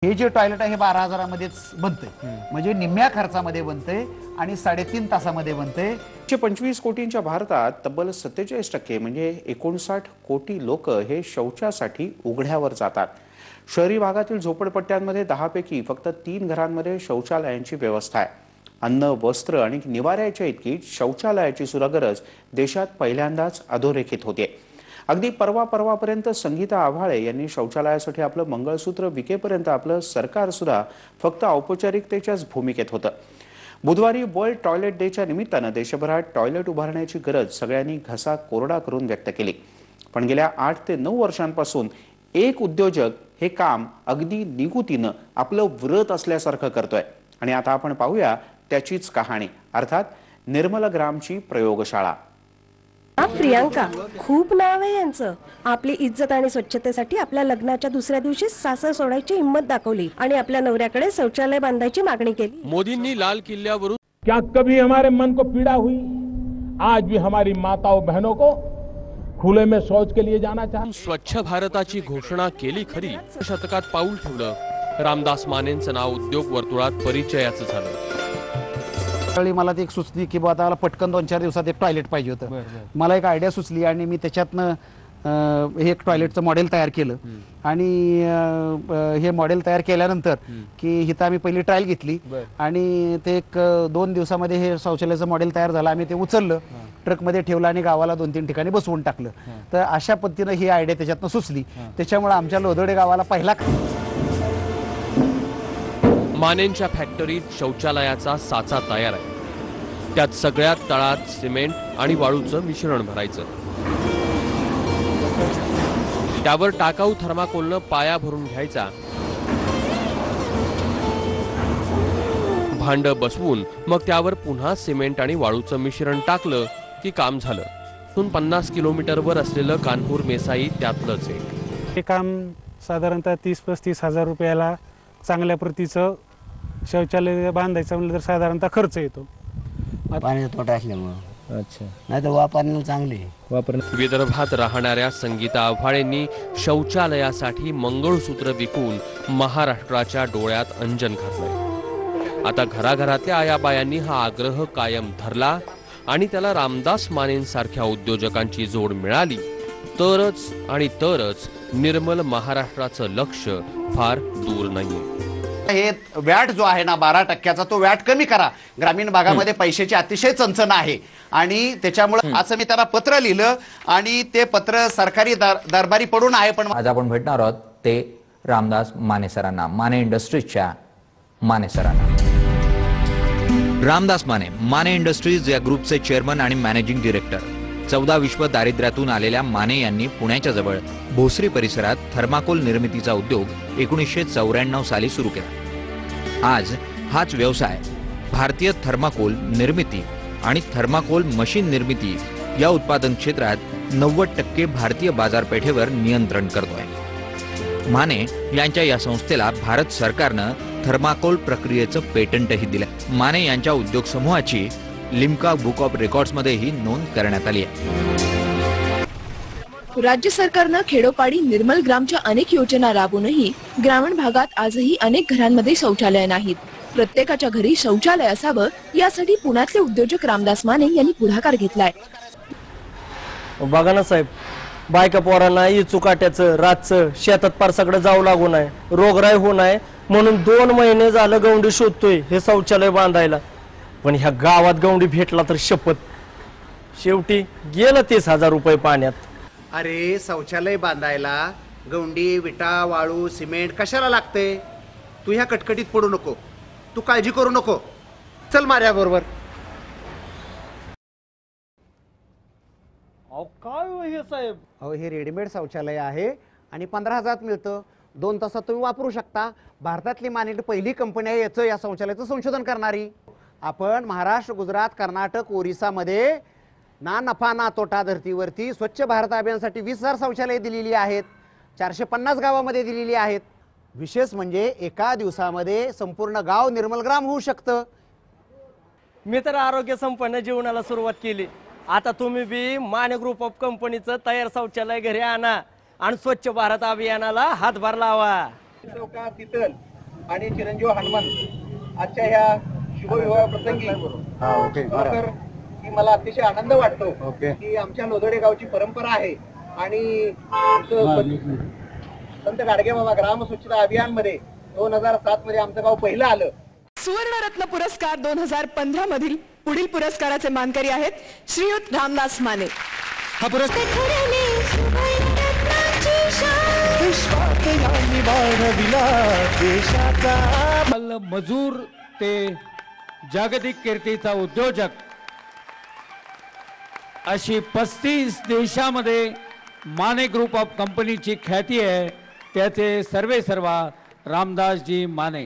हे जे टॉयलेट आहे हे 12,000मध्येच बनतंय, म्हणजे निम्म्या खर्चामध्ये बनतंय आणि 3.5 तासामध्ये बनतंय. 125 कोटींच्या भारतात तब्बल 47% म्हणजे 59 कोटी लोक हे शौचासाठी उघड्यावर जातात. शहरी भागातील झोपडपट्ट्यांमध्ये 10 पैकी फक्त 3 घरांमध्ये शौचालयांची व्यवस्था आहे. अन्न, वस्त्र आणि निवाऱ्याच्या इतकी शौचालयाची सुद्धा गरज देशात पहिल्यांदाच अधोरेखित होते. अगदी परवापर्यंत संगीता आव्हाळे यांनी शौचालयासाठी आपलं मंगळसूत्र विकेपर्यंत आपलं सरकार सुद्धा फक्त औपचारिकतेच्याच भूमिकेत होतं. बुधवारी वर्ल्ड टॉयलेट डेच्या निमित्तानं देशभरात टॉयलेट उभारण्याची गरज सगळ्यांनी घसा कोरडा करून व्यक्त केली. पण गेल्या 8 ते 9 वर्षांपासून एक उद्योजक हे काम अगदी निगुतीनं आपलं व्रत असल्यासारखं करतोय. आणि आता आपण पाहूया त्याचीच कहाणी, अर्थात निर्मल ग्रामची प्रयोगशाळा. प्रियांका, खूप नाव आहे यांचं. आपली इज्जत आणि स्वच्छतेसाठी आपल्या लग्नाच्या दुसऱ्या दिवशी सासर सोडायची हिंमत दाखवली आणि आपल्या नवऱ्याकडे शौचालय बांधायची मागणी केली. मोदींनी लाल किल्ल्यावरून क्या कभी हमारे मन को पीड़ा हुई? आज भी हमारी माताओं बहनों को खुले में शौच के लिए जाना चाहिए. स्वच्छ भारताची घोषणा केली खरी, शतकात पाऊल ठेवलं. रामदास मानेंचं नाव उद्योग वर्तुळात परिचयाचं झालं. त्यावेळी मला ती एक सुचली की बाबा मला पटकन 2-4 दिवसात एक टॉयलेट पाहिजे होतं. मला एक आयडिया सुचली आणि मी त्याच्यातनं हे एक टॉयलेटचं मॉडेल तयार केलं. आणि हे मॉडेल तयार केल्यानंतर की इथं आम्ही पहिली ट्रायल घेतली आणि ते एक 2 दिवसामध्ये हे शौचालयाचं मॉडेल तयार झालं. आम्ही ते उचललं, ट्रकमध्ये ठेवलं आणि गावाला 2-3 ठिकाणी बसवून टाकलं. तर अशा पद्धतीनं ही आयडिया त्याच्यातनं सुचली. त्याच्यामुळे आमच्या लोधोडे गावाला पहिला मानेंच्या फॅक्टरीत शौचालयाचा साचा तयार आहे. त्यात सगळ्यात तळात सिमेंट आणि वाळूचं मिश्रण भरायचं. त्यावर टाकाऊ थर्माकोलनं पाया भरून घ्यायचा. भांड बसवून मग त्यावर पुन्हा सिमेंट आणि वाळूचं मिश्रण टाकलं की काम झालं. 50 किलोमीटरवर असलेलं कानपूर मेसाई त्यातलंच एक. हे काम साधारणतः 30-35 हजार रुपयाला चांगल्या प्रतीचं शौचालय बांधायचं म्हणलं तर साधारणतः खर्च येतो. पाण्याचा तोटा असल्यामुळं. अच्छा, नाही तर वापरणं चांगले वापरणं. विदर्भात राहणाऱ्या संगीता आव्हाळेंनी शौचालयासाठी मंगळसूत्र विकून महाराष्ट्राच्या डोळ्यात अंजन घातलंय. आता घराघरातल्या आयाबायांनी हा आग्रह कायम धरला आणि त्याला रामदास मानेंसारख्या उद्योजकांची जोड मिळाली तरच निर्मल महाराष्ट्राचं लक्ष फार दूर नाहीये. हे व्याट जो आहे ना 12% तो व्याट कमी करा. ग्रामीण भागामध्ये पैशाची अतिशय चणचण आहे आणि त्याच्यामुळे असं मी त्याला पत्र लिहिलं आणि ते पत्र सरकारी दरबारी पडून आहे. पण आज आपण भेटणार आहोत ते रामदास माने सरांना, माने इंडस्ट्रीजच्या माने सरांना. रामदास माने, माने इंडस्ट्रीज या ग्रुपचे चेअरमन आणि मॅनेजिंग डिरेक्टर. 14 विश्व दारिद्र्यातून आलेल्या माने यांनी पुण्याच्या जवळ भोसरी परिसरात थर्माकोल निर्मितीचा उद्योग 1994 साली सुरू केला. आज हाच व्यवसाय भारतीय थर्माकोल निर्मिती आणि थर्माकोल मशीन निर्मिती या उत्पादन क्षेत्रात 90% भारतीय बाजारपेठेवर नियंत्रण करतोय. माने यांच्या या संस्थेला भारत सरकारनं थर्माकोल प्रक्रियेचं पेटंटही दिलं. माने यांच्या उद्योग समूहाची लिम्का बुक ऑफ रेकॉर्ड्समध्येही नोंद करण्यात आली आहे. राज्य सरकारनं खेडोपाडी निर्मल ग्रामच्या अनेक योजना राबवूनही ग्रामीण भागात आजही अनेक घरांमध्ये शौचालय नाहीत. प्रत्येकाच्या घरी शौचालय असावं यासाठी पुण्यातले उद्योजक रामदास माने यांनी पुढाकार घेतलाय. बघा ना साहेब, बायका पोरांना इचुकाट्याचं रातचं शेतात पार सगळं जाऊ लागू नये, रोगराई होऊ नये म्हणून 2 महिने झालं गवंडी शोधतोय हे शौचालय बांधायला. पण ह्या गावात गवंडी भेटला तर शपथ, शेवटी गेलं 30,000 रुपये पाण्यात. अरे शौचालय बांधायला गवंडी, विटा, वाळू, सिमेंट कशाला लागते? तू ह्या कटकटीत पडू नको, तू काळजी करू नको. चल माझ्या बरोबर. काय हे साहेब? अहो हे रेडीमेड शौचालय आहे आणि 15,000 मिळतं. 2 तासात तुम्ही वापरू शकता. भारतातली मानिट पहिली कंपनी आहे याचं या शौचालयाचं संशोधन करणारी. आपण महाराष्ट्र, गुजरात, कर्नाटक, ओरिसामध्ये ना नफा ना तोटा धर्तीवरती स्वच्छ भारत अभियानासाठी 20,000 शौचालय दिलेली आहेत. 450 गावामध्ये दिलेली आहेत. विशेष म्हणजे एका दिवसामध्ये संपूर्ण गाव निर्मल ग्राम होऊ शकतं. मी तर आरोग्य संपन्न जीवनाला सुरुवात केली. आता तुम्ही बी माने ग्रुप ऑफ कंपनीचं तयार शौचालय घरी आणा आणि स्वच्छ भारत अभियानाला हातभार लावा. आणि चिरंजीव हनुमान आजच्या ह्या शुभविवाह प्रसंगी खरोखर की मला अतिशय आनंद वाटतो की आमच्या लोधडे गावची परंपरा आहे आणि इथं संत गाडगेबाबा ग्राम स्वच्छता अभियान मध्ये 2007 मध्ये आमचं गाव पहिलं आलं. सुवर्णरत्न पुरस्कार 2015 मधील पुढील पुरस्काराचे मानकरी आहेत श्रीयुत रामदास माने. हा पुरस्कार मजूर ते जागतिक कीर्तीचा उद्योजक अशी 35 देशामध्ये माने ग्रुप ऑफ कंपनीची ख्याती आहे. त्याचे सर्वे सर्वा रामदासजी माने.